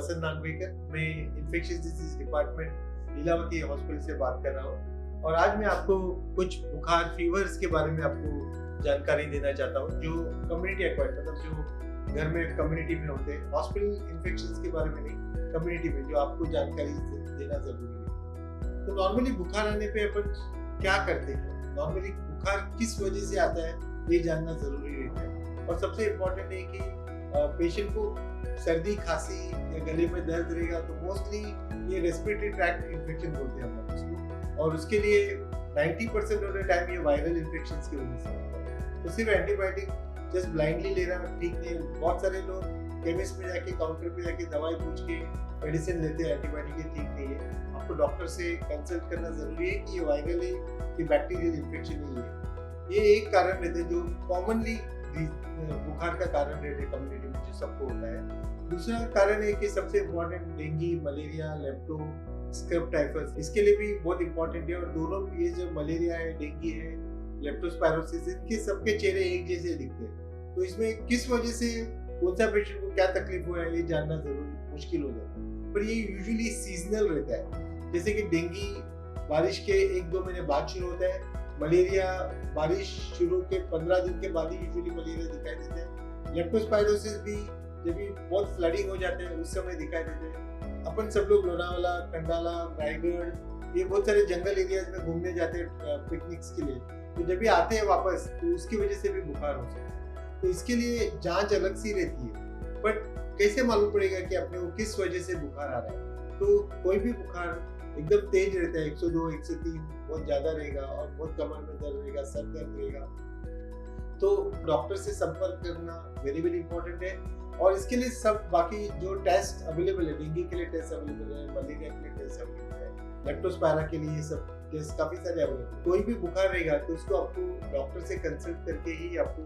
वसंत नागवेकर, मैं infectious disease department Lilavati hospital से बात कर रहा हूँ। और आज मैं आपको कुछ बुखार फीवर्स के बारे में आपको जानकारी देना चाहता हूँ, जो कम्युनिटी एक्वायर्ड, मतलब जो घर में कम्युनिटी में होते हैं। हॉस्पिटल इन्फेक्शंस के बारे में नहीं, कम्युनिटी में जो आपको जानकारी देना जरूरी है। तो नॉर्मली बुखार आने पे अपन क्या करते हैं, नॉर्मली बुखार किस वजह से आता है ये जानना जरूरी रहता है। और सबसे इम्पोर्टेंट है कि पेशेंट को सर्दी खांसी या गले में दर्द रहेगा तो मोस्टली ये रेस्पिरेटरी ट्रैक्ट इन्फेक्शन बोलते हैं हम लोग उसको, और उसके लिए 90% ऑफ द टाइम ये वायरल इन्फेक्शंस की वजह से होता है। तो सिर्फ एंटीबायोटिक जस्ट ब्लाइंडली लेना ठीक नहीं है। बहुत सारे लोग केमिस्ट में जाके काउंटर पे जाके दवाई पूछ के मेडिसिन लेते हैं, एंटीबायोटिक ये ठीक नहीं है। आपको डॉक्टर से कंसल्ट करना जरूरी है कि ये वायरल है कि बैक्टीरियल इन्फेक्शन ही है। ये एक कारण रहते हैं जो कॉमनली बुखार का कारण रहते हैं कम्युनिटी में, जो सबको होता है। दूसरा कारण है कि सबसे important dengue, malaria, lepto scrub typhus, इसके लिए भी बहुत इम्पोर्टेंट है। और दोनों ये जो मलेरिया है, डेंगू है, लेप्टोस्पायरोसिस, इनके सबके चेहरे एक जैसे दिखते हैं। तो इसमें किस वजह से कौन सा पेशेंट को क्या तकलीफ हुआ है ये जानना जरूरी मुश्किल हो जाता है। पर ये यूजुअली सीजनल रहता है, जैसे कि डेंगू बारिश के 1-2 महीने बाद शुरू होता है, मलेरिया बारिश शुरू के 15 दिन के बाद ही यूजुअली मलेरिया दिखाई देता है। लेप्टोस्पायरोसिस भी जब भी बहुत फ्लडिंग हो जाते हैं उस समय दिखाई देते हैं। अपन सब लोग लोनावाला, कंडाला, रायगढ़, ये बहुत सारे जंगल एरियाज में घूमने जाते हैं पिकनिक्स के लिए, तो जब भी आते हैं वापस तो उसकी वजह से भी बुखार हो सकता है। तो इसके लिए जांच अलग सी रहती है। बट कैसे मालूम पड़ेगा कि अपने को किस वजह से बुखार आ रहा है? तो कोई भी बुखार एकदम तेज रहता है, 102, 103 बहुत ज्यादा रहेगा, और बहुत कमर में दर्द रहेगा, सर दर्द रहेगा, तो डॉक्टर से संपर्क करना वेरी वेरी इंपॉर्टेंट है। और इसके लिए सब बाकी जो टेस्ट अवेलेबल है, डेंगू के लिए टेस्ट अवेलेबल है, मलेरिया के लिए टेस्ट अवेलेबल है, लेप्टोस्पायरा के लिए सब टेस्ट काफी सारे अवेलेबल। कोई भी बुखार रहेगा तो उसको आपको डॉक्टर से कंसल्ट करके ही आपको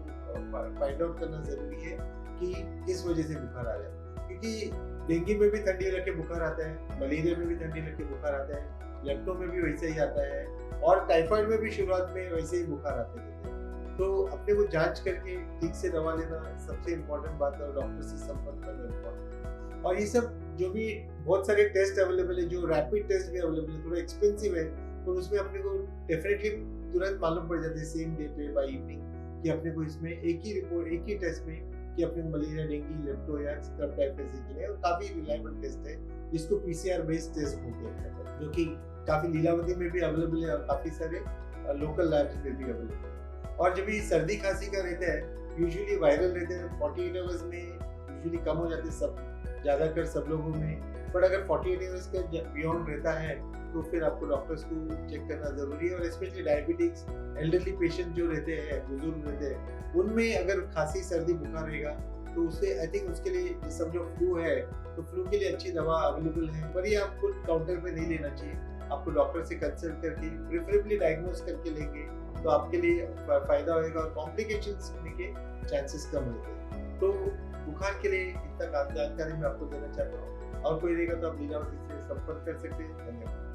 फाइंड आउट करना जरूरी है कि किस वजह से बुखार आ रहा है। क्योंकि डेंगू में भी ठंडी लग के बुखार आता है, मलेरिया में भी ठंडी लग के बुखार आता है, लेप्टो में भी वैसे ही आता है, और टाइफाइड में भी शुरुआत में वैसे ही बुखार आते हैं। तो अपने को जांच करके ठीक से दवा लेना सबसे इम्पोर्टेंट बात है, और डॉक्टर से संपर्क करना इम्पोर्टेंट। और ये सब जो भी बहुत सारे टेस्ट अवेलेबल है, जो रैपिड टेस्ट भी अवेलेबल है, थोड़ा एक्सपेंसिव है, तो उसमें अपने को डेफिनेटली तुरंत मालूम पड़ जाता है सेम डे पे बाय इवनिंग कि अपने को इसमें एक ही रिपोर्ट, एक ही टेस्ट में कि अपने मलेरिया, डेंगू, लेप्टो या स्क्रब टाइफस है। और काफी रिलायबल टेस्ट है जिसको पीसीआर बेस्ड टेस्ट बोलते हैं, जो कि काफी लीलावती में भी अवेलेबल है और काफी सारे लोकल लैब्स में भी अवेलेबल है। और जब ये सर्दी खांसी का रहता है यूजुअली वायरल रहते हैं, 48 आवर्स में यूजुअली कम हो जाते हैं सब, ज्यादातर सब लोगों में। बट अगर 48 आवर्स का बियॉन्ड रहता है तो फिर आपको डॉक्टर्स को चेक करना जरूरी है। और स्पेशली डायबिटिक्स, एल्डरली पेशेंट जो रहते हैं, बुजुर्ग रहते हैं, उनमें अगर खांसी सर्दी बुखार रहेगा तो उससे आई थिंक उसके लिए सब जो फ्लू है, तो फ्लू के लिए अच्छी दवा अवेलेबल है, पर ये आपको काउंटर पे नहीं लेना चाहिए। आपको डॉक्टर से कंसल्ट करके प्रेफरेबली डायग्नोज करके लेंगे तो आपके लिए फायदा होगा, और कॉम्प्लिकेशंस होने के चांसेस कम रहते हैं। तो बुखार के लिए इतना जानकारी मैं आपको देना चाहता हूँ। और कोई रहेगा तो आप लीलावती से संपर्क कर सकते हैं। धन्यवाद।